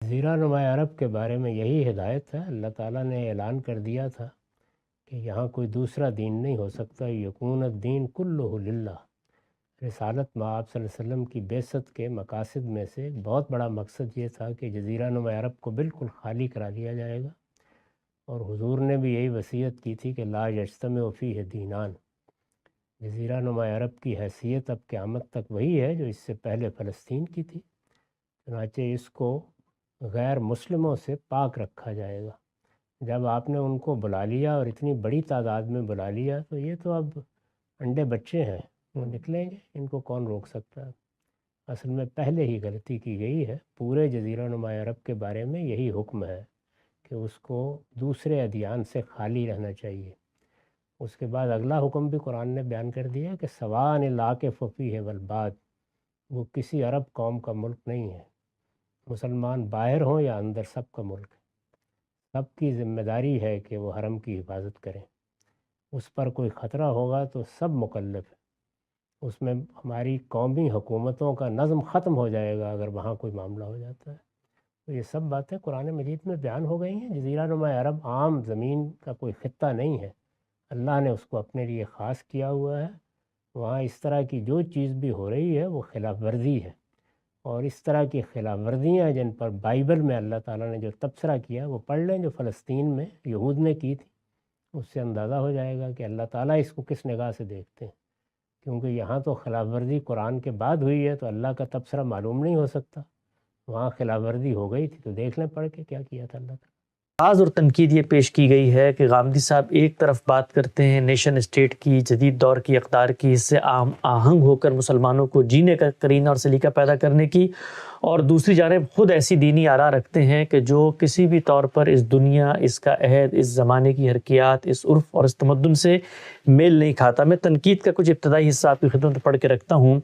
جزیرہ نما عرب کے بارے میں یہی ہدایت ہے۔ اللہ تعالیٰ نے اعلان کر دیا تھا کہ یہاں کوئی دوسرا دین نہیں ہو سکتا، یکون الدین کلہ للہ۔ رسالت میں آپ صلی اللہ علیہ وسلم کی بعثت کے مقاصد میں سے ایک بہت بڑا مقصد یہ تھا کہ جزیرہ نما عرب کو بالکل خالی کرا دیا جائے گا، اور حضور نے بھی یہی وصیت کی تھی کہ لا یجتمع فیہ دینان۔ جزیرہ نما عرب کی حیثیت اب قیامت تک وہی ہے جو اس سے پہلے فلسطین کی تھی، چنانچہ اس کو غیر مسلموں سے پاک رکھا جائے گا۔ جب آپ نے ان کو بلا لیا اور اتنی بڑی تعداد میں بلا لیا تو یہ تو اب انڈے بچے ہیں، وہ نکلیں گے، ان کو کون روک سکتا ہے؟ اصل میں پہلے ہی غلطی کی گئی ہے۔ پورے جزیرہ نما عرب کے بارے میں یہی حکم ہے کہ اس کو دوسرے ادیان سے خالی رہنا چاہیے۔ اس کے بعد اگلا حکم بھی قرآن نے بیان کر دیا کہ سواء العاکف فیہ والباد، وہ کسی عرب قوم کا ملک نہیں ہے، مسلمان باہر ہوں یا اندر، سب کا ملک ہے۔ سب کی ذمہ داری ہے کہ وہ حرم کی حفاظت کریں۔ اس پر کوئی خطرہ ہوگا تو سب مکلف ہے۔ اس میں ہماری قومی حکومتوں کا نظم ختم ہو جائے گا اگر وہاں کوئی معاملہ ہو جاتا ہے۔ تو یہ سب باتیں قرآن مجید میں بیان ہو گئی ہیں۔ جزیرہ نما عرب عام زمین کا کوئی خطہ نہیں ہے، اللہ نے اس کو اپنے لیے خاص کیا ہوا ہے۔ وہاں اس طرح کی جو چیز بھی ہو رہی ہے وہ خلاف ورزی ہے، اور اس طرح کی خلاف ورزیاں جن پر بائبل میں اللہ تعالیٰ نے جو تبصرہ کیا وہ پڑھ لیں، جو فلسطین میں یہود نے کی تھی، اس سے اندازہ ہو جائے گا کہ اللہ تعالیٰ اس کو کس نگاہ سے دیکھتے ہیں۔ کیونکہ یہاں تو خلاف ورزی قرآن کے بعد ہوئی ہے تو اللہ کا تبصرہ معلوم نہیں ہو سکتا، وہاں خلاف ورزی ہو گئی تھی تو دیکھ لیں پڑھ کے کیا کیا تھا اللہ تعالیٰ۔ اور تنقید یہ پیش کی گئی ہے کہ غامدی صاحب ایک طرف بات کرتے ہیں نیشن اسٹیٹ کی، جدید دور کی اقدار کی، اس سے آہنگ ہو کر مسلمانوں کو جینے کا قرینہ اور سلیقہ پیدا کرنے کی، اور دوسری جانب خود ایسی دینی آراء رکھتے ہیں کہ جو کسی بھی طور پر اس دنیا، اس کا عہد، اس زمانے کی حرکیات، اس عرف اور اس تمدن سے میل نہیں کھاتا۔ میں تنقید کا کچھ ابتدائی حصہ آپ کی خدمت میں پڑھ کے رکھتا ہوں۔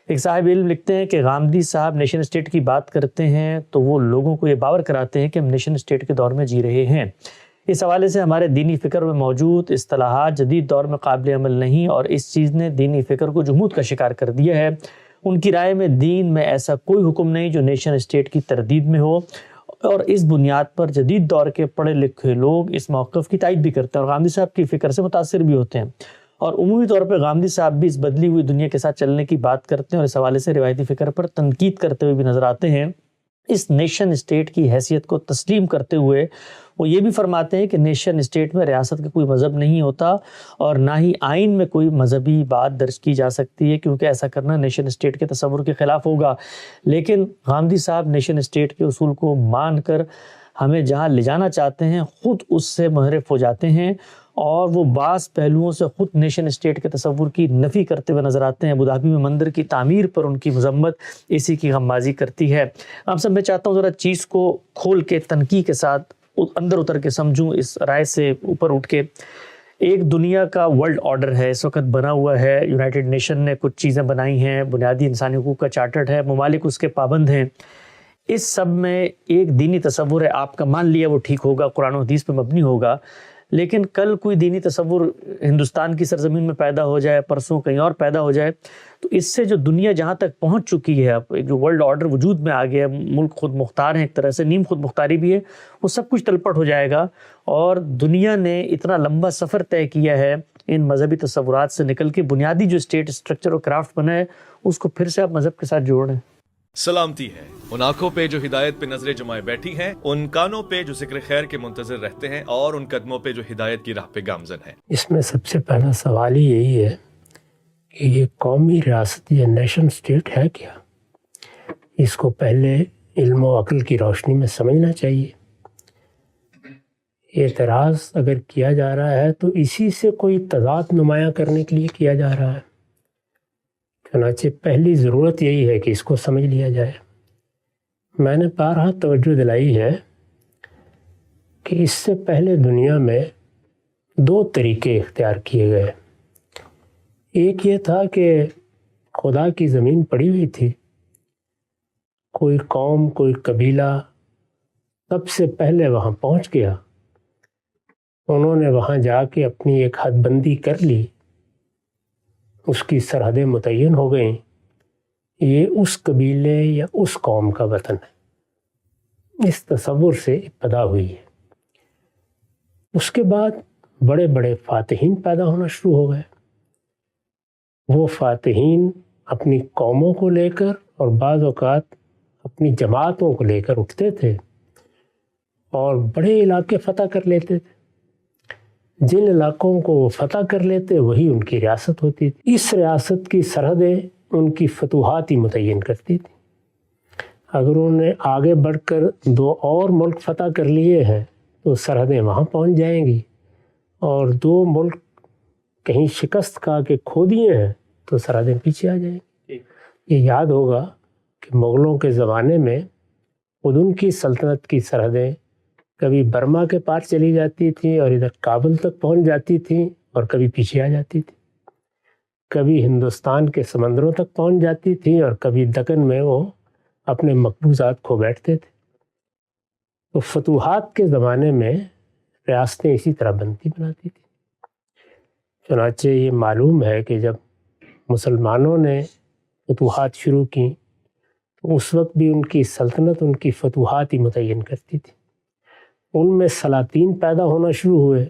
ایک صاحب علم لکھتے ہیں کہ غامدی صاحب نیشن اسٹیٹ کی بات کرتے ہیں تو وہ لوگوں کو یہ باور کراتے ہیں کہ ہم نیشن اسٹیٹ کے دور میں جی رہے ہیں۔ اس حوالے سے ہمارے دینی فکر میں موجود اصطلاحات جدید دور میں قابل عمل نہیں، اور اس چیز نے دینی فکر کو جمود کا شکار کر دیا ہے۔ ان کی رائے میں دین میں ایسا کوئی حکم نہیں جو نیشن اسٹیٹ کی تردید میں ہو، اور اس بنیاد پر جدید دور کے پڑھے لکھے لوگ اس موقف کی تائید بھی کرتے ہیں اور غامدی صاحب کی فکر سے متاثر بھی ہوتے ہیں، اور عمومی طور پہ غامدی صاحب بھی اس بدلی ہوئی دنیا کے ساتھ چلنے کی بات کرتے ہیں اور اس حوالے سے روایتی فکر پر تنقید کرتے ہوئے بھی نظر آتے ہیں۔ اس نیشن اسٹیٹ کی حیثیت کو تسلیم کرتے ہوئے وہ یہ بھی فرماتے ہیں کہ نیشن اسٹیٹ میں ریاست کا کوئی مذہب نہیں ہوتا، اور نہ ہی آئین میں کوئی مذہبی بات درج کی جا سکتی ہے، کیونکہ ایسا کرنا نیشن اسٹیٹ کے تصور کے خلاف ہوگا۔ لیکن غامدی صاحب نیشن اسٹیٹ کے اصول کو مان کر ہمیں جہاں لے جانا چاہتے ہیں خود اس سے منحرف ہو جاتے ہیں، اور وہ بعض پہلوؤں سے خود نیشن اسٹیٹ کے تصور کی نفی کرتے ہوئے نظر آتے ہیں۔ ابوظہبی میں مندر کی تعمیر پر ان کی مذمت اسی کی غمازی کرتی ہے۔ آپ سب میں چاہتا ہوں ذرا چیز کو کھول کے تنقید کے ساتھ اندر اتر کے سمجھوں، اس رائے سے اوپر اٹھ کے۔ ایک دنیا کا ورلڈ آرڈر ہے، اس وقت بنا ہوا ہے، یونائٹڈ نیشن نے کچھ چیزیں بنائی ہیں، بنیادی انسانی حقوق کا چارٹر ہے، ممالک اس کے پابند ہیں۔ اس سب میں ایک دینی تصور ہے، آپ کا مان لیا وہ ٹھیک ہوگا، قرآن و حدیث پہ مبنی ہوگا، لیکن کل کوئی دینی تصور ہندوستان کی سرزمین میں پیدا ہو جائے، پرسوں کہیں اور پیدا ہو جائے، تو اس سے جو دنیا جہاں تک پہنچ چکی ہے، اب جو ورلڈ آرڈر وجود میں آ گیا ہے، ملک خود مختار ہیں، ایک طرح سے نیم خود مختاری بھی ہے، وہ سب کچھ تلپٹ ہو جائے گا، اور دنیا نے اتنا لمبا سفر طے کیا ہے ان مذہبی تصورات سے نکل کے، بنیادی جو اسٹیٹ اسٹرکچر اور کرافٹ بنا ہے اس کو پھر سے آپ مذہب کے ساتھ جوڑ رہے ہیں۔ سلامتی ہے ان آنکھوں پہ جو ہدایت پہ نظریں جمائے بیٹھی ہیں، ان کانوں پہ جو ذکر خیر کے منتظر رہتے ہیں، اور ان قدموں پہ جو ہدایت کی راہ پہ گامزن ہیں۔ اس میں سب سے پہلا سوال ہی یہی ہے کہ یہ قومی ریاست یا نیشن اسٹیٹ ہے کیا؟ اس کو پہلے علم و عقل کی روشنی میں سمجھنا چاہیے۔ اعتراض اگر کیا جا رہا ہے تو اسی سے کوئی تضاد نمایاں کرنے کے لیے کیا جا رہا ہے، چنانچہ پہلی ضرورت یہی ہے کہ اس کو سمجھ لیا جائے۔ میں نے بارہا توجہ دلائی ہے کہ اس سے پہلے دنیا میں دو طریقے اختیار کیے گئے۔ ایک یہ تھا کہ خدا کی زمین پڑی ہوئی تھی، کوئی قوم، کوئی قبیلہ سب سے پہلے وہاں پہنچ گیا، انہوں نے وہاں جا کے اپنی ایک حد بندی کر لی، اس کی سرحدیں متعین ہو گئیں، یہ اس قبیلے یا اس قوم کا وطن ہے۔ اس تصور سے ابتدا ہوئی ہے۔ اس کے بعد بڑے بڑے فاتحین پیدا ہونا شروع ہو گئے۔ وہ فاتحین اپنی قوموں کو لے کر اور بعض اوقات اپنی جماعتوں کو لے کر اٹھتے تھے اور بڑے علاقے فتح کر لیتے تھے۔ جن علاقوں کو وہ فتح کر لیتے وہی ان کی ریاست ہوتی تھی۔ اس ریاست کی سرحدیں ان کی فتوحات ہی متعین کرتی تھی۔ اگر انہوں نے آگے بڑھ کر 2 اور ملک فتح کر لیے ہیں تو سرحدیں وہاں پہنچ جائیں گی، اور 2 ملک کہیں شکست کھا کے کھو دیے ہیں تو سرحدیں پیچھے آ جائیں گی۔ یہ یاد ہوگا کہ مغلوں کے زمانے میں خود ان کی سلطنت کی سرحدیں کبھی برما کے پار چلی جاتی تھیں اور ادھر کابل تک پہنچ جاتی تھیں، اور کبھی پیچھے آ جاتی تھیں، کبھی ہندوستان کے سمندروں تک پہنچ جاتی تھیں، اور کبھی دکن میں وہ اپنے مقبوضات کھو بیٹھتے تھے۔ تو فتوحات کے زمانے میں ریاستیں اسی طرح بنتی بناتی تھیں۔ چنانچہ یہ معلوم ہے کہ جب مسلمانوں نے فتوحات شروع کی تو اس وقت بھی ان کی سلطنت ان کی فتوحات ہی متعین کرتی تھی۔ ان میں سلاطین پیدا ہونا شروع ہوئے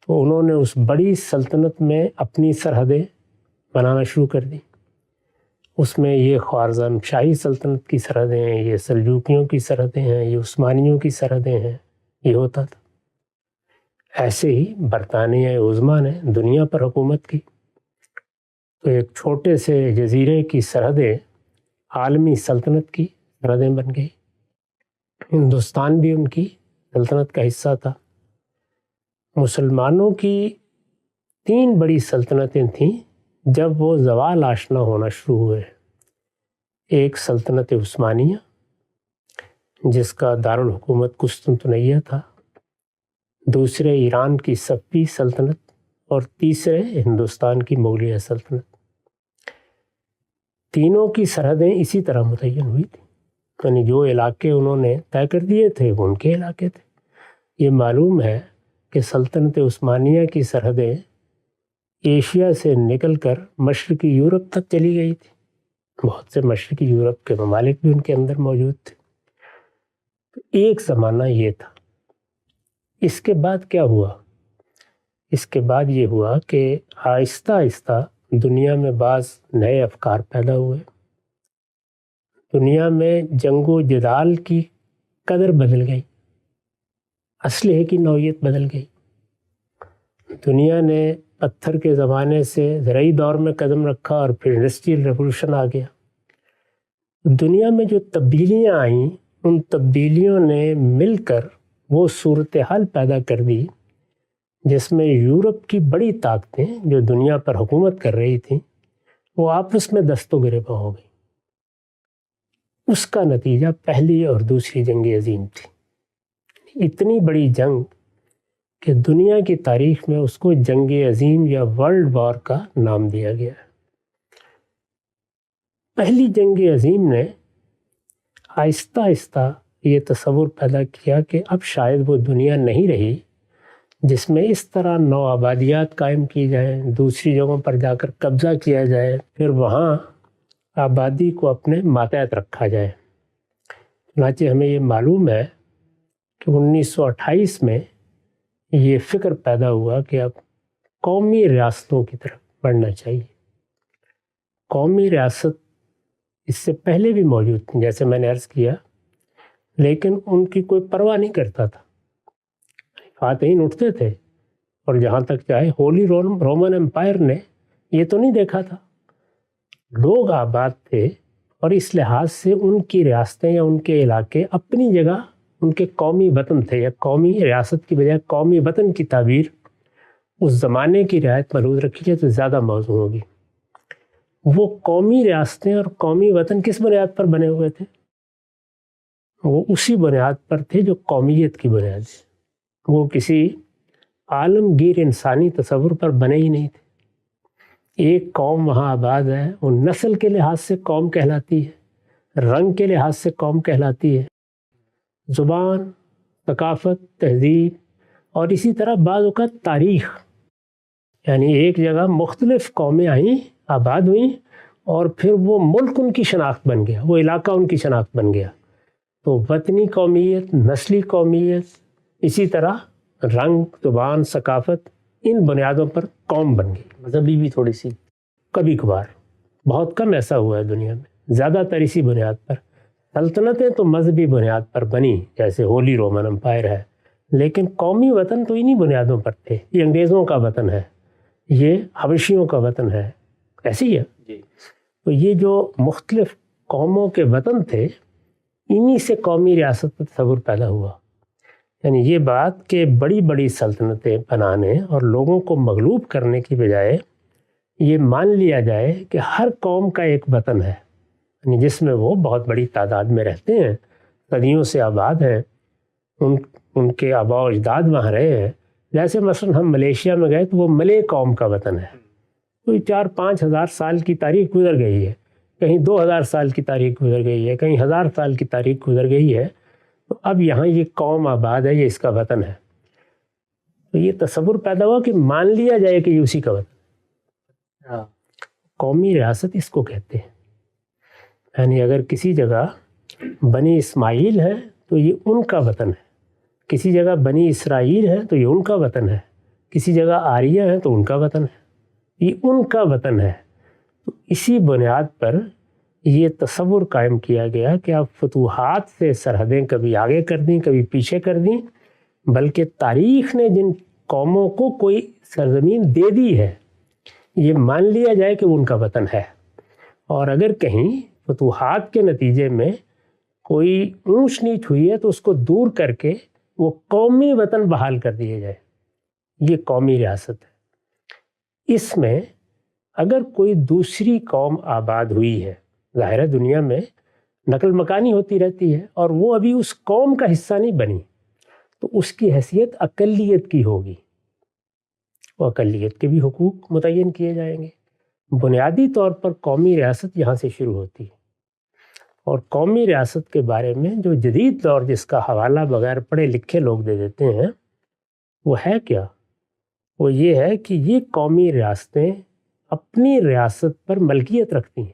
تو انہوں نے اس بڑی سلطنت میں اپنی سرحدیں بنانا شروع کر دی۔ اس میں یہ خوارزم شاہی سلطنت کی سرحدیں ہیں، یہ سلجوقیوں کی سرحدیں ہیں، یہ عثمانیوں کی سرحدیں ہیں، یہ ہوتا تھا۔ ایسے ہی برطانیہ عظمیٰ نے دنیا پر حکومت کی تو ایک چھوٹے سے جزیرے کی سرحدیں عالمی سلطنت کی سرحدیں بن گئی۔ ہندوستان بھی ان کی سلطنت کا حصہ تھا۔ مسلمانوں کی 3 بڑی سلطنتیں تھیں جب وہ زوال آشنا ہونا شروع ہوئے۔ ایک سلطنت عثمانیہ جس کا دارالحکومت قسطنطنیہ تھا، دوسرے ایران کی صفوی سلطنت، اور تیسرے ہندوستان کی مغلیہ سلطنت۔ تینوں کی سرحدیں اسی طرح متعین ہوئی تھیں، یعنی جو علاقے انہوں نے طے کر دیے تھے وہ ان کے علاقے تھے۔ یہ معلوم ہے کہ سلطنت عثمانیہ کی سرحدیں ایشیا سے نکل کر مشرقی یورپ تک چلی گئی تھی۔ بہت سے مشرقی یورپ کے ممالک بھی ان کے اندر موجود تھے۔ تو ایک زمانہ یہ تھا۔ اس کے بعد کیا ہوا؟ اس کے بعد یہ ہوا کہ آہستہ آہستہ دنیا میں بعض نئے افکار پیدا ہوئے۔ دنیا میں جنگ و جدال کی قدر بدل گئی، اسلحے کی نوعیت بدل گئی۔ دنیا نے پتھر کے زمانے سے زرعی دور میں قدم رکھا اور پھر انڈسٹریل ریولوشن آ گیا۔ دنیا میں جو تبدیلیاں آئیں ان تبدیلیوں نے مل کر وہ صورتحال پیدا کر دی جس میں یورپ کی بڑی طاقتیں جو دنیا پر حکومت کر رہی تھیں وہ آپس میں دست و گریباں ہو گئی۔ اس کا نتیجہ پہلی اور دوسری جنگ عظیم تھی۔ اتنی بڑی جنگ کہ دنیا کی تاریخ میں اس کو جنگ عظیم یا ورلڈ وار کا نام دیا گیا ہے۔ پہلی جنگ عظیم نے آہستہ آہستہ یہ تصور پیدا کیا کہ اب شاید وہ دنیا نہیں رہی جس میں اس طرح نو آبادیات قائم کی جائیں، دوسری جگہوں پر جا کر قبضہ کیا جائے، پھر وہاں آبادی کو اپنے ماتحت رکھا جائے۔ چنانچہ ہمیں یہ معلوم ہے کہ 1928 میں یہ فکر پیدا ہوا کہ اب قومی ریاستوں کی طرف بڑھنا چاہیے۔ قومی ریاست اس سے پہلے بھی موجود تھی جیسے میں نے عرض کیا، لیکن ان کی کوئی پرواہ نہیں کرتا تھا۔ فاتحین اٹھتے تھے اور جہاں تک چاہے ہولی رومن امپائر نے یہ تو نہیں دیکھا تھا۔ لوگ آباد تھے اور اس لحاظ سے ان کی ریاستیں یا ان کے علاقے اپنی جگہ ان کے قومی وطن تھے، یا قومی ریاست کی بجائے قومی وطن کی تعبیر اس زمانے کی رعایت ملحوظ رکھی جائے تو زیادہ موزوں ہوگی۔ وہ قومی ریاستیں اور قومی وطن کس بنیاد پر بنے ہوئے تھے؟ وہ اسی بنیاد پر تھے جو قومیت کی بنیاد ہے۔ وہ کسی عالمگیر انسانی تصور پر بنے ہی نہیں تھے۔ ایک قوم وہاں آباد ہے، وہ نسل کے لحاظ سے قوم کہلاتی ہے، رنگ کے لحاظ سے قوم کہلاتی ہے، زبان، ثقافت، تہذیب اور اسی طرح بعض اوقات تاریخ، یعنی ایک جگہ مختلف قومیں آئیں، آباد ہوئیں، اور پھر وہ ملک ان کی شناخت بن گیا، وہ علاقہ ان کی شناخت بن گیا۔ تو وطنی قومیت، نسلی قومیت، اسی طرح رنگ، زبان، ثقافت، ان بنیادوں پر قوم بن گئی. مذہبی بھی تھوڑی سی. کبھی کبھار، بہت کم ایسا ہوا ہے دنیا میں. زیادہ تر اسی بنیاد پر. سلطنتیں تو مذہبی بنیاد پر بنی، جیسے ہولی رومن امپائر ہے، لیکن قومی وطن تو انہی بنیادوں پر تھے. یہ انگریزوں کا وطن ہے، یہ حبشیوں کا وطن ہے، ایسے ہی ہے. تو یہ جو مختلف قوموں کے وطن تھے، انہی سے قومی ریاست کا تصور پیدا ہوا. یعنی یہ بات کہ بڑی بڑی سلطنتیں بنانے اور لوگوں کو مغلوب کرنے کی بجائے یہ مان لیا جائے کہ ہر قوم کا ایک وطن ہے، یعنی جس میں وہ بہت بڑی تعداد میں رہتے ہیں، صدیوں سے آباد ہیں، ان کے آباء و اجداد وہاں رہے ہیں. جیسے مثلا ہم ملیشیا میں گئے تو وہ ملے قوم کا وطن ہے. کوئی 4-5 ہزار سال کی تاریخ گزر گئی ہے، کہیں 2000 سال کی تاریخ گزر گئی ہے، کہیں 1000 سال کی تاریخ گزر گئی ہے. تو اب یہاں یہ قوم آباد ہے، یہ اس کا وطن ہے. تو یہ تصور پیدا ہوا کہ مان لیا جائے کہ یہ اسی کا وطن. قومی ریاست اس کو کہتے ہیں. یعنی اگر کسی جگہ بنی اسماعیل ہے تو یہ ان کا وطن ہے، کسی جگہ بنی اسرائیل ہے تو یہ ان کا وطن ہے، کسی جگہ آریہ ہے تو ان کا وطن ہے، یہ ان کا وطن ہے. تو اسی بنیاد پر یہ تصور قائم کیا گیا کہ اب فتوحات سے سرحدیں کبھی آگے کر دیں، کبھی پیچھے کر دیں، بلکہ تاریخ نے جن قوموں کو کوئی سرزمین دے دی ہے، یہ مان لیا جائے کہ وہ ان کا وطن ہے. اور اگر کہیں فتوحات کے نتیجے میں کوئی اونچ نیچ ہوئی ہے تو اس کو دور کر کے وہ قومی وطن بحال کر دیا جائے. یہ قومی ریاست ہے. اس میں اگر کوئی دوسری قوم آباد ہوئی ہے، ظاہر ہے دنیا میں نقل مکانی ہوتی رہتی ہے، اور وہ ابھی اس قوم کا حصہ نہیں بنی، تو اس کی حیثیت اقلیت کی ہوگی. وہ اقلیت کے بھی حقوق متعین کیے جائیں گے. بنیادی طور پر قومی ریاست یہاں سے شروع ہوتی ہے. اور قومی ریاست کے بارے میں جو جدید دور جس کا حوالہ بغیر پڑھے لکھے لوگ دے دیتے ہیں، وہ ہے کیا؟ وہ یہ ہے کہ یہ قومی ریاستیں اپنی ریاست پر ملکیت رکھتی ہیں.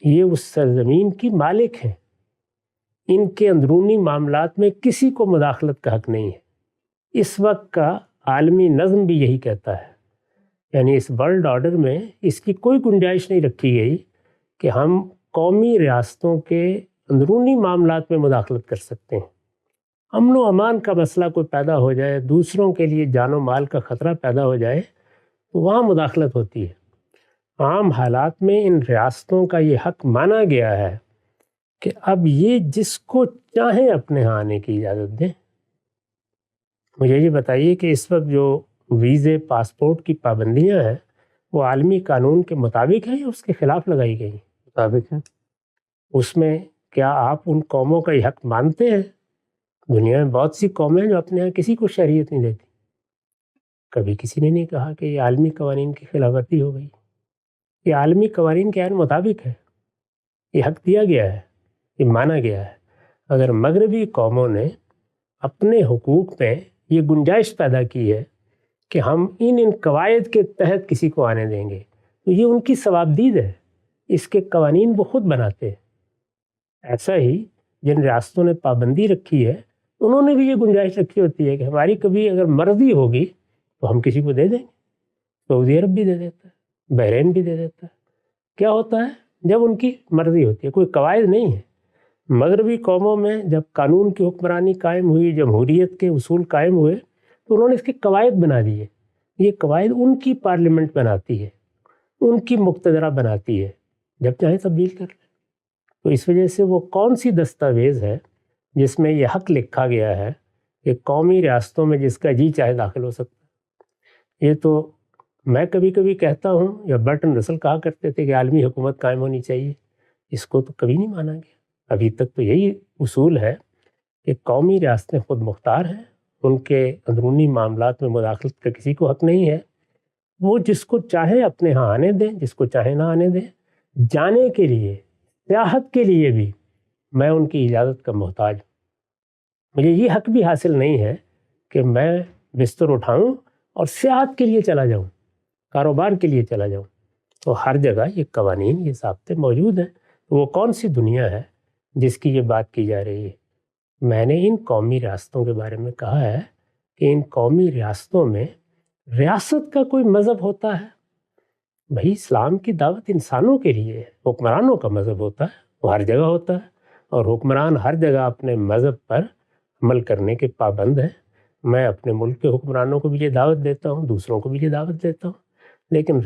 یہ اس سرزمین کی مالک ہیں. ان کے اندرونی معاملات میں کسی کو مداخلت کا حق نہیں ہے. اس وقت کا عالمی نظم بھی یہی کہتا ہے. یعنی اس ورلڈ آرڈر میں اس کی کوئی گنجائش نہیں رکھی گئی کہ ہم قومی ریاستوں کے اندرونی معاملات میں مداخلت کر سکتے ہیں. امن و امان کا مسئلہ کوئی پیدا ہو جائے، دوسروں کے لیے جان و مال کا خطرہ پیدا ہو جائے، تو وہاں مداخلت ہوتی ہے. عام حالات میں ان ریاستوں کا یہ حق مانا گیا ہے کہ اب یہ جس کو چاہیں اپنے ہاں آنے کی اجازت دیں. مجھے یہ بتائیے کہ اس وقت جو ویزے، پاسپورٹ کی پابندیاں ہیں، وہ عالمی قانون کے مطابق ہیں یا اس کے خلاف لگائی گئی؟ مطابق ہیں. اس میں کیا آپ ان قوموں کا یہ حق مانتے ہیں؟ دنیا میں بہت سی قومیں جو اپنے ہاں کسی کو شہریت نہیں دیتی. کبھی کسی نے نہیں کہا کہ یہ عالمی قوانین کی خلاف ورزی ہو گئی. یہ عالمی قوانین کے عین مطابق ہے. یہ حق دیا گیا ہے، یہ مانا گیا ہے. اگر مغربی قوموں نے اپنے حقوق میں یہ گنجائش پیدا کی ہے کہ ہم ان قواعد کے تحت کسی کو آنے دیں گے، تو یہ ان کی ثوابدید ہے. اس کے قوانین وہ خود بناتے ہیں. ایسا ہی جن ریاستوں نے پابندی رکھی ہے، انہوں نے بھی یہ گنجائش رکھی ہوتی ہے کہ ہماری کبھی اگر مرضی ہوگی تو ہم کسی کو دے دیں گے. سعودی عرب بھی دے دیتا ہے، بحرین بھی دے دیتا ہے. کیا ہوتا ہے جب ان کی مرضی ہوتی ہے، کوئی قواعد نہیں ہے. مغربی قوموں میں جب قانون کی حکمرانی قائم ہوئی، جمہوریت کے اصول قائم ہوئے، تو انہوں نے اس کے قواعد بنا دیے. یہ قواعد ان کی پارلیمنٹ بناتی ہے، ان کی مقتدرہ بناتی ہے، جب چاہیں تبدیل کر لیں. تو اس وجہ سے وہ کون سی دستاویز ہے جس میں یہ حق لکھا گیا ہے کہ قومی ریاستوں میں جس کا جی چاہے داخل ہو سکتا ہے؟ یہ تو میں کبھی کبھی کہتا ہوں، یا برٹن رسل کہا کرتے تھے کہ عالمی حکومت قائم ہونی چاہیے. اس کو تو کبھی نہیں مانا گیا. ابھی تک تو یہی اصول ہے کہ قومی ریاستیں خود مختار ہیں، ان کے اندرونی معاملات میں مداخلت کا کسی کو حق نہیں ہے. وہ جس کو چاہے اپنے ہاں آنے دیں، جس کو چاہے نہ آنے دیں. جانے کے لیے، سیاحت کے لیے بھی میں ان کی اجازت کا محتاج ہوں. مجھے یہ حق بھی حاصل نہیں ہے کہ میں بستر اٹھاؤں اور سیاحت کے لیے چلا جاؤں، کاروبار کے لیے چلا جاؤں. تو ہر جگہ یہ قوانین، یہ ضابطے موجود ہیں. تو وہ کون سی دنیا ہے جس کی یہ بات کی جا رہی ہے. میں نے ان قومی ریاستوں کے بارے میں کہا ہے کہ ان قومی ریاستوں میں ریاست کا کوئی مذہب ہوتا ہے؟ بھائی اسلام کی دعوت انسانوں کے لیے ہے. حکمرانوں کا مذہب ہوتا ہے، وہ ہر جگہ ہوتا ہے، اور حکمران ہر جگہ اپنے مذہب پر عمل کرنے کے پابند ہیں. میں اپنے ملک کے حکمرانوں کو بھی یہ دعوت دیتا ہوں، دوسروں کو بھی یہ دعوت دیتا ہوں. لیکن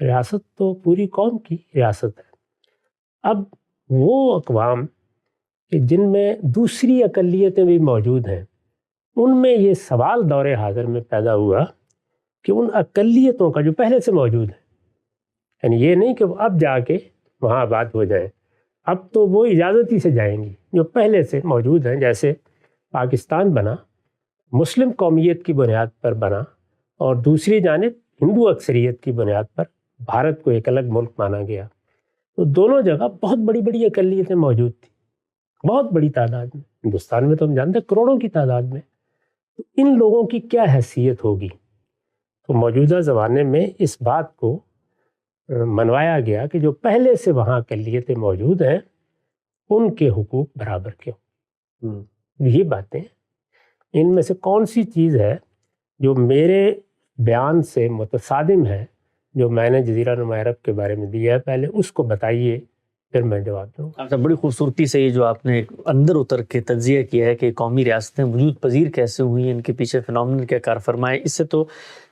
ریاست تو پوری قوم کی ریاست ہے. اب وہ اقوام کہ جن میں دوسری اقلیتیں بھی موجود ہیں، ان میں یہ سوال دور حاضر میں پیدا ہوا کہ ان اقلیتوں کا جو پہلے سے موجود ہے، یعنی یہ نہیں کہ وہ اب جا کے وہاں آباد ہو جائیں، اب تو وہ اجازت ہی سے جائیں گی جو پہلے سے موجود ہیں. جیسے پاکستان بنا مسلم قومیت کی بنیاد پر بنا، اور دوسری جانب ہندو اکثریت کی بنیاد پر بھارت کو ایک الگ ملک مانا گیا. تو دونوں جگہ بہت بڑی بڑی اقلیتیں موجود تھیں، بہت بڑی تعداد میں. ہندوستان میں تو ہم جانتے ہیں کروڑوں کی تعداد میں. تو ان لوگوں کی کیا حیثیت ہوگی؟ تو موجودہ زمانے میں اس بات کو منوایا گیا کہ جو پہلے سے وہاں اقلیتیں موجود ہیں ان کے حقوق برابر کیوں. یہ باتیں ان میں سے کون سی چیز ہے جو میرے بیان سے متصادم ہے جو میں نے جزیرہ نما عرب کے بارے میں دیا ہے؟ پہلے اس کو بتائیے، پھر میں جواب دوں. آپ بڑی خوبصورتی سے یہ جو آپ نے اندر اتر کے تجزیہ کیا ہے کہ قومی ریاستیں وجود پذیر کیسے ہوئی، ان کے پیچھے فنومنن کیا کار فرمائے، اس سے تو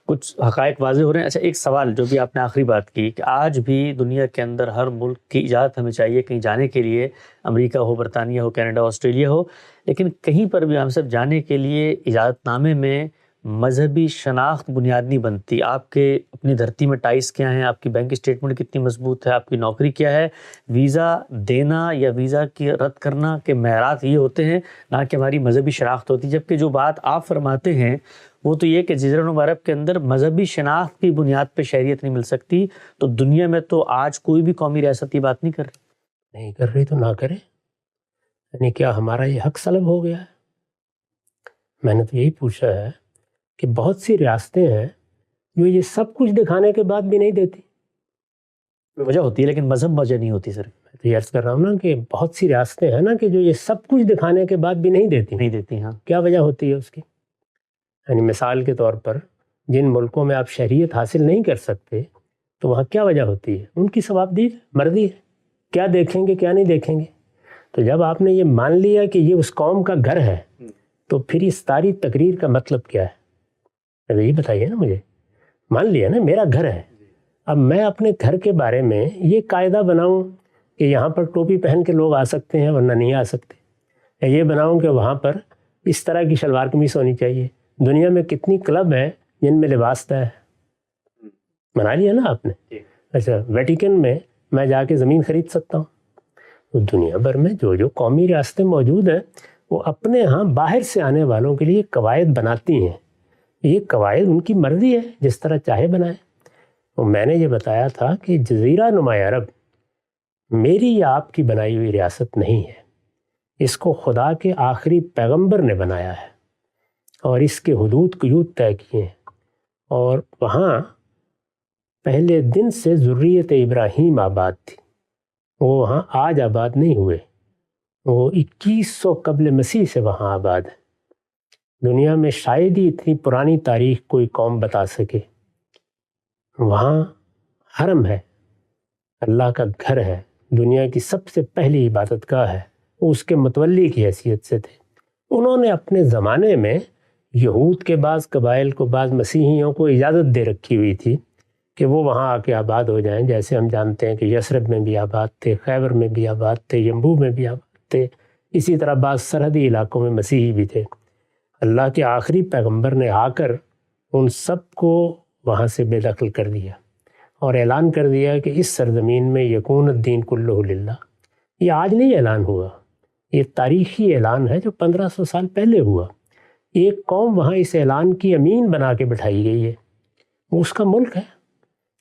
کچھ حقائق واضح ہو رہے ہیں. اچھا، ایک سوال جو بھی آپ نے آخری بات کی کہ آج بھی دنیا کے اندر ہر ملک کی اجازت ہمیں چاہیے کہیں جانے کے لیے، امریکہ ہو، برطانیہ ہو، کینیڈا، آسٹریلیا ہو، لیکن کہیں پر بھی ہم سب جانے کے لیے اجازت نامے میں مذہبی شناخت بنیاد نہیں بنتی. آپ کے اپنی دھرتی میں ٹائز کیا ہیں، آپ کی بینک اسٹیٹمنٹ کتنی مضبوط ہے، آپ کی نوکری کیا ہے، ویزا دینا یا ویزا کی رد کرنا کے معیارات یہ ہوتے ہیں، نہ کہ ہماری مذہبی شناخت ہوتی. جبکہ جو بات آپ فرماتے ہیں وہ تو یہ کہ جزیرہ نما عرب کے اندر مذہبی شناخت کی بنیاد پہ شہریت نہیں مل سکتی. تو دنیا میں تو آج کوئی بھی قومی ریاست یہ بات نہیں کر رہی تو نہ کرے. یعنی کیا ہمارا یہ حق سلب ہو گیا ہے؟ میں نے تو یہی پوچھا ہے کہ بہت سی ریاستیں ہیں جو یہ سب کچھ دکھانے کے بعد بھی نہیں دیتی. وجہ ہوتی ہے لیکن مذہب وجہ نہیں ہوتی. سر میں تو یہ عرض کر رہا ہوں نا کہ بہت سی ریاستیں ہیں نا کہ جو یہ سب کچھ دکھانے کے بعد بھی نہیں دیتی. ہاں. کیا وجہ ہوتی ہے اس کی؟ یعنی مثال کے طور پر جن ملکوں میں آپ شہریت حاصل نہیں کر سکتے تو وہاں کیا وجہ ہوتی ہے؟ ان کی ثوابدید مرضی ہے، کیا دیکھیں گے کیا نہیں دیکھیں گے. تو جب آپ نے یہ مان لیا کہ یہ اس قوم کا گھر ہے تو پھر اس ساری تقریر کا مطلب کیا ہے؟ یہ بتائیے نا مجھے. مان لیا نا میرا گھر ہے، اب میں اپنے گھر کے بارے میں یہ قاعدہ بناؤں کہ یہاں پر ٹوپی پہن کے لوگ آ سکتے ہیں ورنہ نہیں آ سکتے، یا یہ بناؤں کہ وہاں پر اس طرح کی شلوار قمیص ہونی چاہیے. دنیا میں کتنی کلب ہیں جن میں لباس طے ہے؟ بنا لیا نا آپ نے. اچھا، ویٹیکن میں جا کے زمین خرید سکتا ہوں. تو دنیا بھر میں جو قومی ریاستیں موجود ہیں وہ اپنے ہاں باہر سے آنے والوں کے لیے قواعد بناتی ہیں. یہ قواعد ان کی مرضی ہے، جس طرح چاہے بنائیں. تو میں نے یہ بتایا تھا کہ جزیرہ نما عرب میری یا آپ کی بنائی ہوئی ریاست نہیں ہے. اس کو خدا کے آخری پیغمبر نے بنایا ہے اور اس کے حدود قیود طے کیے ہیں. اور وہاں پہلے دن سے ذریت ابراہیم آباد تھی. وہ وہاں آج آباد نہیں ہوئے، وہ 2100 قبل مسیح سے وہاں آباد ہے. دنیا میں شاید ہی اتنی پرانی تاریخ کوئی قوم بتا سکے. وہاں حرم ہے، اللہ کا گھر ہے، دنیا کی سب سے پہلی عبادت گاہ ہے. وہ اس کے متولی کی حیثیت سے تھے. انہوں نے اپنے زمانے میں یہود کے بعض قبائل کو، بعض مسیحیوں کو اجازت دے رکھی ہوئی تھی کہ وہ وہاں آ کے آباد ہو جائیں. جیسے ہم جانتے ہیں کہ یثرب میں بھی آباد تھے، خیبر میں بھی آباد تھے، ینبوع میں بھی آباد تھے. اسی طرح بعض سرحدی علاقوں میں مسیحی بھی تھے. اللہ کے آخری پیغمبر نے آ کر ان سب کو وہاں سے بے دخل کر دیا اور اعلان کر دیا کہ اس سرزمین میں یکون الدین کلہ للہ. یہ آج نہیں اعلان ہوا، یہ تاریخی اعلان ہے جو 1500 سال پہلے ہوا. ایک قوم وہاں اس اعلان کی امین بنا کے بٹھائی گئی ہے، وہ اس کا ملک ہے.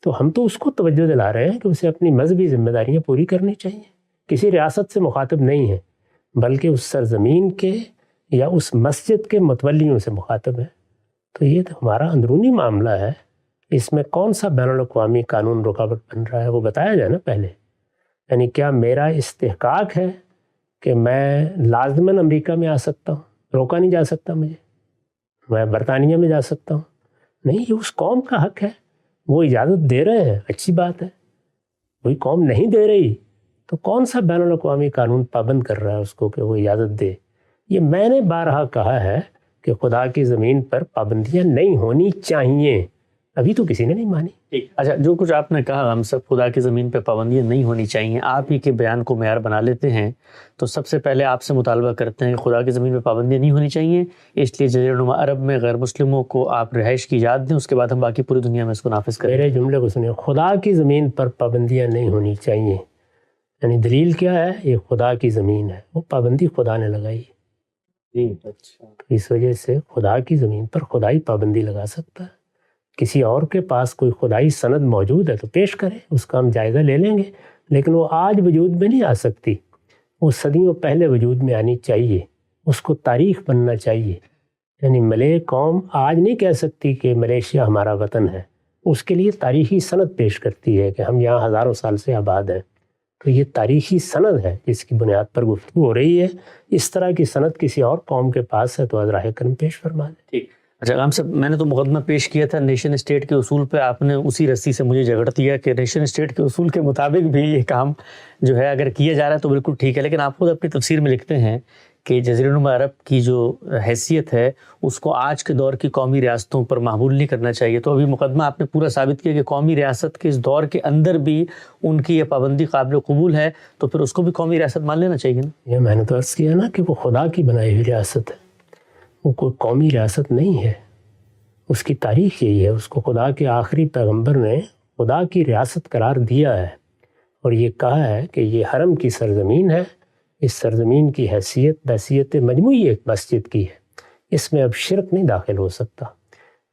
تو ہم تو اس کو توجہ دلا رہے ہیں کہ اسے اپنی مذہبی ذمہ داریاں پوری کرنی چاہیے. کسی ریاست سے مخاطب نہیں ہے بلکہ اس سرزمین کے یا اس مسجد کے متولیوں سے مخاطب ہے. تو یہ تو ہمارا اندرونی معاملہ ہے، اس میں کون سا بین الاقوامی قانون رکاوٹ بن رہا ہے وہ بتایا جائے نا پہلے. یعنی کیا میرا استحقاق ہے کہ میں لازماً امریکہ میں آ سکتا ہوں، روکا نہیں جا سکتا مجھے، میں برطانیہ میں جا سکتا ہوں، نہیں، یہ اس قوم کا حق ہے، وہ اجازت دے رہے ہیں، اچھی بات ہے۔ کوئی قوم نہیں دے رہی تو کون سا بین الاقوامی قانون پابند کر رہا ہے اس کو کہ وہ اجازت دے؟ یہ میں نے بارہا کہا ہے کہ خدا کی زمین پر پابندیاں نہیں ہونی چاہیے، ابھی تو کسی نے نہیں مانی۔ اچھا، جو کچھ آپ نے کہا ہم سب خدا کی زمین پہ پابندیاں نہیں ہونی چاہیے، آپ ہی کے بیان کو معیار بنا لیتے ہیں، تو سب سے پہلے آپ سے مطالبہ کرتے ہیں کہ خدا کی زمین پہ پابندیاں نہیں ہونی چاہیے، اس لیے جزیرہ نما عرب میں غیر مسلموں کو آپ رہائش کی اجازت دیں، اس کے بعد ہم باقی پوری دنیا میں اس کو نافذ کریں۔ میرے جملے کو سنیں، خدا کی زمین پر پابندیاں نہیں ہونی چاہیے، یعنی دلیل کیا ہے؟ یہ خدا کی زمین ہے، وہ پابندی خدا نے لگائی، اچھا، اس وجہ سے خدا کی زمین پر خدائی پابندی لگا سکتا ہے۔ کسی اور کے پاس کوئی خدائی سند موجود ہے تو پیش کرے، اس کا ہم جائزہ لے لیں گے، لیکن وہ آج وجود میں نہیں آ سکتی، وہ صدیوں پہلے وجود میں آنی چاہیے، اس کو تاریخ بننا چاہیے۔ یعنی ملے قوم آج نہیں کہہ سکتی کہ ملیشیا ہمارا وطن ہے، اس کے لیے تاریخی سند پیش کرتی ہے کہ ہم یہاں ہزاروں سال سے آباد ہیں، تو یہ تاریخی سند ہے جس کی بنیاد پر گفتگو ہو رہی ہے۔ اس طرح کی سند کسی اور قوم کے پاس ہے تو ازراہ کرم پیش فرما دیں۔ ٹھیک۔ اچھا غلام صاحب، میں نے تو مقدمہ پیش کیا تھا نیشن اسٹیٹ کے اصول پہ، آپ نے اسی رسی سے مجھے جھگڑ دیا کہ نیشن اسٹیٹ کے اصول کے مطابق بھی یہ کام جو ہے اگر کیا جا رہا ہے تو بالکل ٹھیک ہے، لیکن آپ خود اپنی تفسیر میں لکھتے ہیں کہ جزیرہ نما عرب کی جو حیثیت ہے اس کو آج کے دور کی قومی ریاستوں پر معمول نہیں کرنا چاہیے، تو ابھی مقدمہ آپ نے پورا ثابت کیا کہ قومی ریاست کے اس دور کے اندر بھی ان کی یہ پابندی قابل قبول ہے، تو پھر اس کو بھی قومی ریاست مان لینا چاہیے نا؟ یہ میں نے تو عرض کیا نا کہ وہ خدا کی بنائی ہوئی ریاست ہے، وہ کوئی قومی ریاست نہیں ہے، اس کی تاریخ یہی ہے، اس کو خدا کے آخری پیغمبر نے خدا کی ریاست قرار دیا ہے، اور یہ کہا ہے کہ یہ حرم کی سرزمین ہے، اس سرزمین کی حیثیت مجموعی ایک مسجد کی ہے، اس میں اب شرک نہیں داخل ہو سکتا۔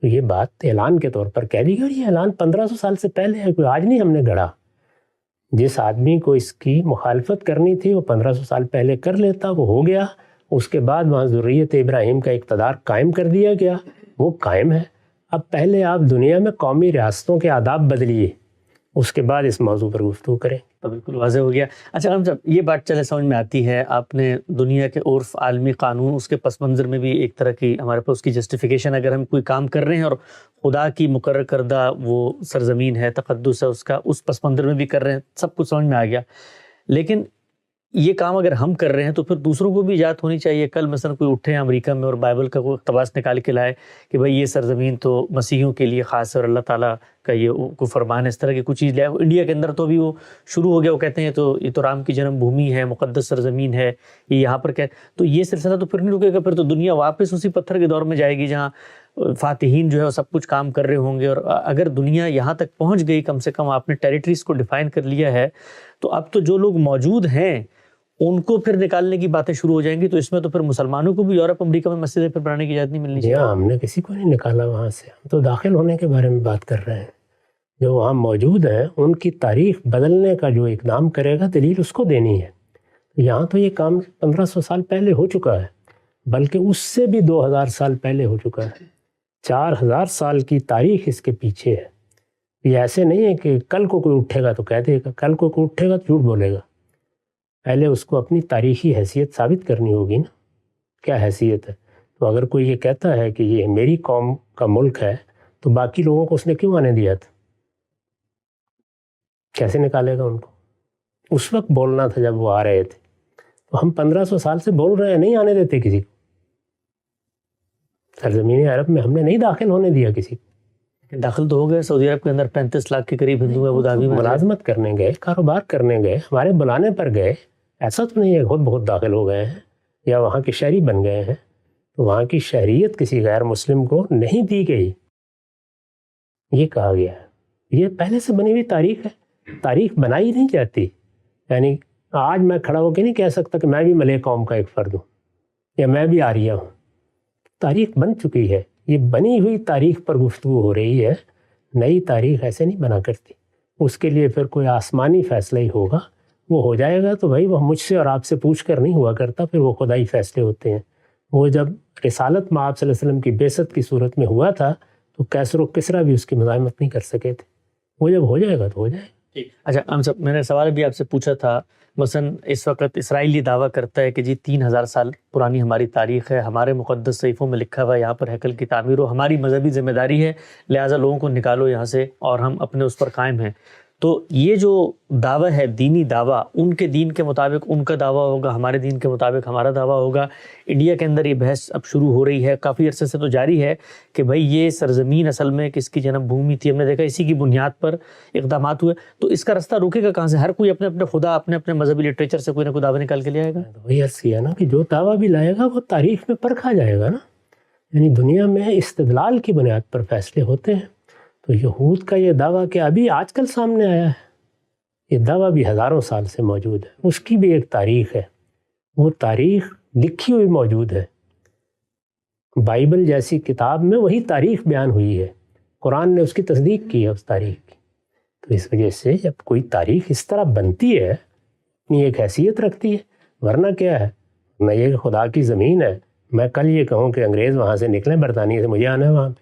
تو یہ بات اعلان کے طور پر کہہ دی گئی، اور یہ اعلان 1500 سال سے پہلے ہے، کوئی آج نہیں ہم نے گڑھا۔ جس آدمی کو اس کی مخالفت کرنی تھی وہ 1500 سال پہلے کر لیتا، وہ ہو گیا، اس کے بعد وہاں ذریت ابراہیم کا اقتدار قائم کر دیا گیا، وہ قائم ہے۔ اب پہلے آپ دنیا میں قومی ریاستوں کے آداب بدلیے، اس کے بعد اس موضوع پر گفتگو کریں۔ تو بالکل واضح ہو گیا۔ اچھا غلام صاحب، یہ بات چلے سمجھ میں آتی ہے، آپ نے دنیا کے عرف، عالمی قانون، اس کے پس منظر میں بھی ایک طرح کی ہمارے پاس اس کی جسٹیفیکیشن، اگر ہم کوئی کام کر رہے ہیں اور خدا کی مقرر کردہ وہ سرزمین ہے، تقدس ہے اس کا، اس پس منظر میں بھی کر رہے ہیں، سب کچھ سمجھ میں آ گیا، لیکن یہ کام اگر ہم کر رہے ہیں تو پھر دوسروں کو بھی اجازت ہونی چاہیے۔ کل مثلا کوئی اٹھے امریکہ میں اور بائبل کا کوئی اقتباس نکال کے لائے کہ بھائی یہ سرزمین تو مسیحیوں کے لیے خاص ہے اور اللہ تعالیٰ کا یہ کو فرمان ہے، اس طرح کی کچھ چیز لے آئے۔ انڈیا کے اندر تو بھی وہ شروع ہو گیا، وہ کہتے ہیں یہ تو رام کی جنم بھومی ہے، مقدس سرزمین ہے، یہ یہاں پر کیا، تو یہ سلسلہ تو پھر نہیں رکے گا، پھر تو دنیا واپس اسی پتھر کے دور میں جائے گی جہاں فاتحین جو ہے وہ سب کچھ کام کر رہے ہوں گے۔ اور اگر دنیا یہاں تک پہنچ گئی، کم سے کم آپ نے ٹیریٹریز کو ڈیفائن کر لیا ہے، تو اب تو جو لوگ موجود ہیں ان کو پھر نکالنے کی باتیں شروع ہو جائیں گی، تو اس میں تو پھر مسلمانوں کو بھی یورپ امریکہ میں مسجدیں پھر بنانے کی اجازت نہیں ملنی چاہیے۔ ہم نے کسی کو نہیں نکالا وہاں سے، ہم تو داخل ہونے کے بارے میں بات کر رہے ہیں۔ جو وہاں موجود ہیں ان کی تاریخ بدلنے کا جو اقدام کرے گا دلیل اس کو دینی ہے۔ یہاں تو یہ کام 1500 سال پہلے ہو چکا ہے، بلکہ اس سے بھی 2000 سال پہلے ہو چکا ہے، 4000 سال کی تاریخ اس کے پیچھے ہے۔ یہ ایسے نہیں ہے کہ کل کو کوئی اٹھے گا تو کہہ دے گا، کل کو کوئی اٹھے گا تو جھوٹ بولے گا، پہلے اس کو اپنی تاریخی حیثیت ثابت کرنی ہوگی نا، کیا حیثیت ہے۔ تو اگر کوئی یہ کہتا ہے کہ یہ میری قوم کا ملک ہے تو باقی لوگوں کو اس نے کیوں آنے دیا تھا؟ کیسے نکالے گا ان کو؟ اس وقت بولنا تھا جب وہ آ رہے تھے، تو ہم 1500 سال سے بول رہے ہیں نہیں آنے دیتے کسی کو، سرزمین عرب میں ہم نے نہیں داخل ہونے دیا کسی کو۔ داخل تو ہو گئے، سعودی عرب کے اندر 35 لاکھ کے قریب ہندو ابو دھابی میں ملازمت کرنے گئے، کاروبار کرنے گئے، ہمارے بلانے پر گئے، ایسا تو نہیں ہے خود بہت داخل ہو گئے ہیں یا وہاں کے شہری بن گئے ہیں، تو وہاں کی شہریت کسی غیر مسلم کو نہیں دی گئی، یہ کہا گیا ہے۔ یہ پہلے سے بنی ہوئی تاریخ ہے، تاریخ بنائی نہیں جاتی۔ یعنی آج میں کھڑا ہو کے نہیں کہہ سکتا کہ میں بھی ملے قوم کا ایک فرد ہوں یا میں بھی آریہ ہوں، تاریخ بن چکی ہے، یہ بنی ہوئی تاریخ پر گفتگو ہو رہی ہے، نئی تاریخ ایسے نہیں بنا کرتی۔ اس کے لیے پھر کوئی آسمانی فیصلہ ہی ہوگا، وہ ہو جائے گا تو بھائی وہ مجھ سے اور آپ سے پوچھ کر نہیں ہوا کرتا، پھر وہ خدائی فیصلے ہوتے ہیں۔ وہ جب رسالت میں آپ صلی اللہ علیہ وسلم کی بعثت کی صورت میں ہوا تھا تو کیسر و کسریٰ بھی اس کی مزاحمت نہیں کر سکے تھے، وہ جب ہو جائے گا تو ہو جائے گا۔ اچھا ہم سب میں نے سوال بھی آپ سے پوچھا تھا، مثلا اس وقت اسرائیل یہ دعویٰ کرتا ہے کہ جی 3000 سال پرانی ہماری تاریخ ہے، ہمارے مقدس صحیفوں میں لکھا ہوا ہے یہاں پر ہیکل کی تعمیر ہو، ہماری مذہبی ذمہ داری ہے، لہٰذا لوگوں کو نکالو یہاں سے اور ہم اپنے اس پر قائم ہیں۔ تو یہ جو دعویٰ ہے دینی دعویٰ، ان کے دین کے مطابق ان کا دعویٰ ہوگا، ہمارے دین کے مطابق ہمارا دعویٰ ہوگا۔ انڈیا کے اندر یہ بحث اب شروع ہو رہی ہے، کافی عرصے سے تو جاری ہے کہ بھائی یہ سرزمین اصل میں کس کی جنم بھومی تھی، ہم نے دیکھا اسی کی بنیاد پر اقدامات ہوئے، تو اس کا رستہ روکے گا کہاں سے؟ ہر کوئی اپنے اپنے خدا، اپنے اپنے مذہبی لٹریچر سے کوئی نہ کوئی دعویٰ نکال کے لے آئے گا۔ وہی عرض کیا نا کہ جو دعویٰ بھی لائے گا وہ تاریخ میں پرکھا جائے گا نا، یعنی دنیا میں استدلال کی بنیاد پر فیصلے ہوتے ہیں۔ تو یہود کا یہ دعویٰ کہ ابھی آج کل سامنے آیا ہے، یہ دعویٰ بھی ہزاروں سال سے موجود ہے، اس کی بھی ایک تاریخ ہے، وہ تاریخ لکھی ہوئی موجود ہے، بائبل جیسی کتاب میں وہی تاریخ بیان ہوئی ہے، قرآن نے اس کی تصدیق کی ہے اس تاریخ کی۔ تو اس وجہ سے جب کوئی تاریخ اس طرح بنتی ہے، اپنی ایک حیثیت رکھتی ہے، ورنہ کیا ہے، نہ یہ خدا کی زمین ہے، میں کل یہ کہوں کہ انگریز وہاں سے نکلیں برطانیہ سے، مجھے آنا ہے وہاں پہ۔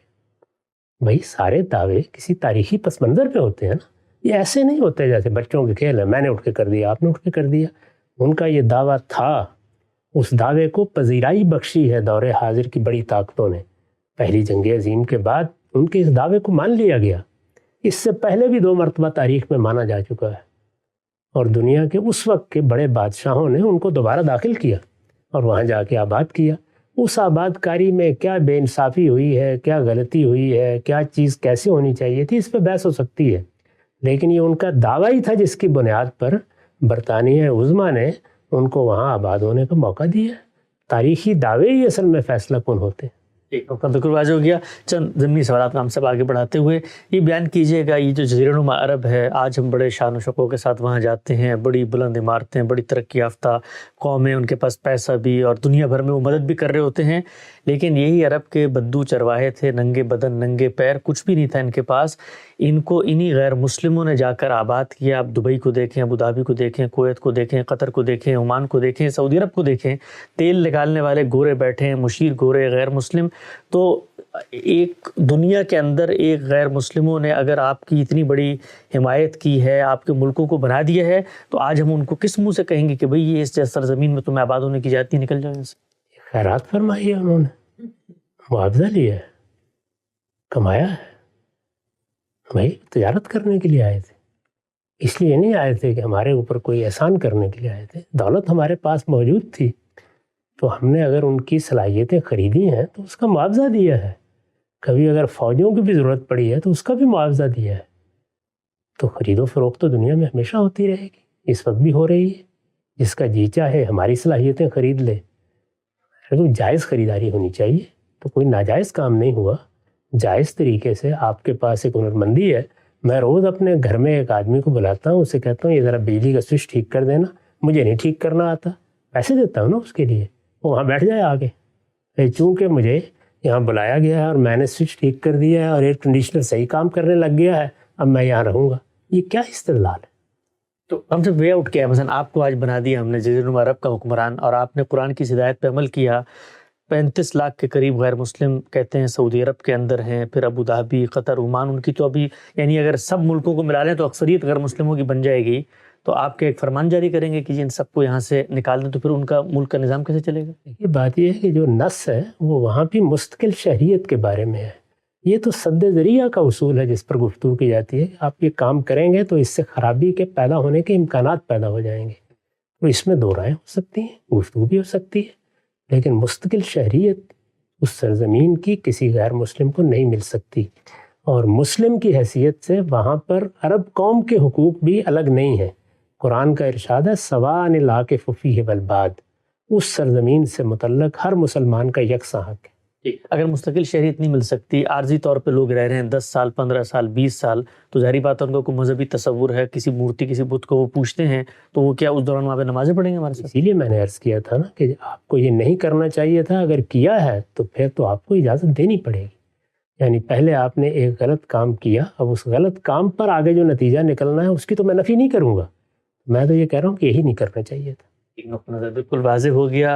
بھائی سارے دعوے کسی تاریخی پس منظر پہ ہوتے ہیں نا، یہ ایسے نہیں ہوتے جیسے بچوں کے کھیل ہیں، میں نے اٹھ کے کر دیا، آپ نے اٹھ کے کر دیا۔ ان کا یہ دعویٰ تھا، اس دعوے کو پذیرائی بخشی ہے دور حاضر کی بڑی طاقتوں نے۔ پہلی جنگ عظیم کے بعد ان کے اس دعوے کو مان لیا گیا، اس سے پہلے بھی 2 مرتبہ تاریخ میں مانا جا چکا ہے، اور دنیا کے اس وقت کے بڑے بادشاہوں نے ان کو دوبارہ داخل کیا اور وہاں جا کے آباد کیا۔ اس آباد کاری میں کیا بے انصافی ہوئی ہے، کیا غلطی ہوئی ہے، کیا چیز کیسے ہونی چاہیے تھی، اس پہ بحث ہو سکتی ہے، لیکن یہ ان کا دعویٰ ہی تھا جس کی بنیاد پر برطانیہ عظمیٰ نے ان کو وہاں آباد ہونے کا موقع دیا۔ تاریخی دعوے ہی اصل میں فیصلہ کن ہوتے ہیں۔ ایک وقت بالکل واضح ہو گیا۔ چند ضمنی سوالات ہم سب آگے بڑھاتے ہوئے یہ بیان کیجیے گا، یہ جو جزیرہ نما عرب ہے، آج ہم بڑے شان و شوق کے ساتھ وہاں جاتے ہیں، بڑی بلند عمارتیں، بڑی ترقی یافتہ قومیں، ان کے پاس پیسہ بھی اور دنیا بھر میں وہ مدد بھی کر رہے ہوتے ہیں، لیکن یہی عرب کے بدو چرواہے تھے، ننگے بدن ننگے پیر، کچھ بھی نہیں تھا ان کے پاس، ان کو انہی غیر مسلموں نے جا کر آباد کیا۔ آپ دبئی کو دیکھیں، ابو دھابی کو دیکھیں، کویت کو دیکھیں، قطر کو دیکھیں، عمان کو دیکھیں، سعودی عرب کو دیکھیں، تیل نکالنے والے گورے بیٹھے ہیں، مشیر گورے، غیر مسلم۔ تو ایک دنیا کے اندر ایک غیر مسلموں نے اگر آپ کی اتنی بڑی حمایت کی ہے، آپ کے ملکوں کو بنا دیا ہے، تو آج ہم ان کو کس منہ سے کہیں گے کہ بھئی یہ اس سرزمین میں تمہیں آباد ہونے کی جاتی، نکل جاؤ سے؟ خیرات فرمائی ہے، انہوں نے معاوضہ لیا ہے، کمایا ہے، بھائی تجارت کرنے کے لیے آئے تھے، اس لیے نہیں آئے تھے کہ ہمارے اوپر کوئی احسان کرنے کے لیے آئے تھے۔ دولت ہمارے پاس موجود تھی تو ہم نے اگر ان کی صلاحیتیں خریدی ہیں تو اس کا معاوضہ دیا ہے، کبھی اگر فوجوں کی بھی ضرورت پڑی ہے تو اس کا بھی معاوضہ دیا ہے۔ تو خرید و فروخت تو دنیا میں ہمیشہ ہوتی رہے گی، اس وقت بھی ہو رہی ہے، جس کا جی چاہے ہماری صلاحیتیں خرید لے، لیکن جائز خریداری ہونی چاہیے، تو کوئی ناجائز کام نہیں ہوا، جائز طریقے سے۔ آپ کے پاس ایک ہنرمندی ہے، میں روز اپنے گھر میں ایک آدمی کو بلاتا ہوں، اسے کہتا ہوں یہ ذرا بجلی کا سوئچ ٹھیک کر دینا، مجھے نہیں ٹھیک کرنا آتا، پیسے دیتا ہوں نا اس کے لیے، وہ وہاں بیٹھ جائے آگے۔ چونکہ مجھے یہاں بلایا گیا ہے اور میں نے سوئچ ٹھیک کر دیا ہے اور ایئر کنڈیشنر صحیح کام کرنے لگ گیا ہے، اب میں یہاں رہوں گا، یہ کیا استدلال ہے؟ تو ہم سے وے آؤٹ کیا ہے؟ مثلا آپ کو آج بنا دیا ہم نے جزیرہ نما عرب کا حکمران، اور آپ نے قرآن کی ہدایت پہ عمل کیا، 35 لاکھ کے قریب غیر مسلم کہتے ہیں سعودی عرب کے اندر ہیں، پھر ابو دھابی، قطر، عمان، ان کی تو ابھی یعنی اگر سب ملکوں کو ملا لیں تو اکثریت غیر مسلموں کی بن جائے گی، تو آپ کے ایک فرمان جاری کریں گے کہ جی ان سب کو یہاں سے نکال دیں، تو پھر ان کا ملک کا نظام کیسے چلے گا؟ یہ بات یہ ہے کہ جو نص ہے وہ وہاں بھی مستقل شہریت کے بارے میں ہے، یہ تو سد ذریعہ کا اصول ہے جس پر گفتگو کی جاتی ہے، آپ یہ کام کریں گے تو اس سے خرابی کے پیدا ہونے کے امکانات پیدا ہو جائیں گے، تو اس میں 2 رائے ہو سکتی ہیں، گفتگو بھی ہو سکتی ہے، لیکن مستقل شہریت اس سرزمین کی کسی غیر مسلم کو نہیں مل سکتی، اور مسلم کی حیثیت سے وہاں پر عرب قوم کے حقوق بھی الگ نہیں ہیں۔ قرآن کا ارشاد ہے سواء العاکف فیہ والباد، اس سرزمین سے متعلق ہر مسلمان کا یکساں حق ہے۔ اگر مستقل شہریت نہیں مل سکتی، عارضی طور پہ لوگ رہ رہے ہیں 10 سال، 15 سال، 20 سال، تو ظاہری بات ہے ان کو کوئی مذہبی تصور ہے، کسی مورتی، کسی بت کو وہ پوچھتے ہیں، تو وہ کیا اس دوران وہاں پہ نمازیں پڑھیں گے ہمارے ساتھ؟ اسی لیے میں نے عرض کیا تھا نا کہ آپ کو یہ نہیں کرنا چاہیے تھا، اگر کیا ہے تو پھر تو آپ کو اجازت دینی پڑے گی، یعنی پہلے آپ نے ایک غلط کام کیا، اب اس غلط کام پر آگے جو نتیجہ نکلنا ہے اس کی تو میں نفی نہیں کروں گا، میں تو یہ کہہ رہا ہوں کہ یہی نہیں کرنا چاہیے تھا۔ ایک نقطہ نظر بالکل واضح ہو گیا۔